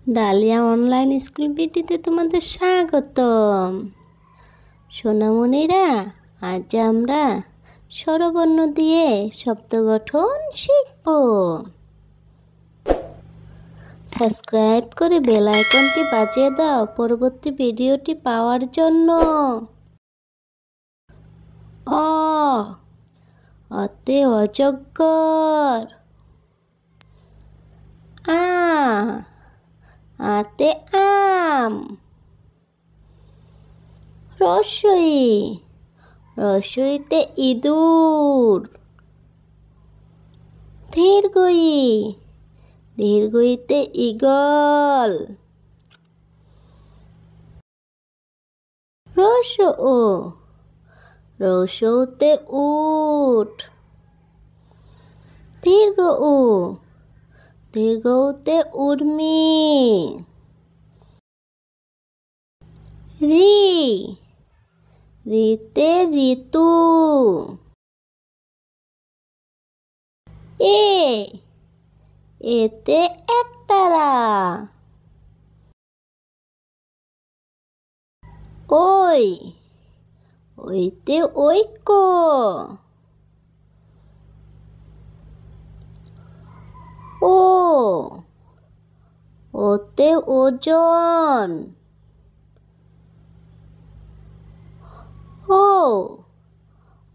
Dahlia online school ভিডিওতে তোমাদের স্বাগতম। সোনামণিরা, আজ আমরা স্বরবর্ণ দিয়ে শব্দ গঠন শিখব। সাবস্ক্রাইব করে বেল আইকনটি বাজিয়ে দাও পরবর্তী ভিডিওটি পাওয়ার জন্য। অ, অতে অজগর। আ, আতে আম। রসই, রসইতে ইঁদুর। দীর্ঘই, দীর্ঘইতে ঈগল। রসও, রসৌতে উট। দীর্ঘ উ, দীর্ঘউতে উর্মি। রি, রিতে ঋতু। এ, এতে একতারা। ওই, ওইতে ঐক্য। ও, ওতে ওজন। ও,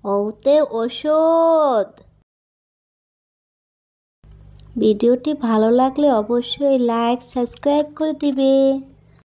ওতে ওষুধ। ভিডিওটি ভালো লাগলে অবশ্যই লাইক সাবস্ক্রাইব করে দিবে।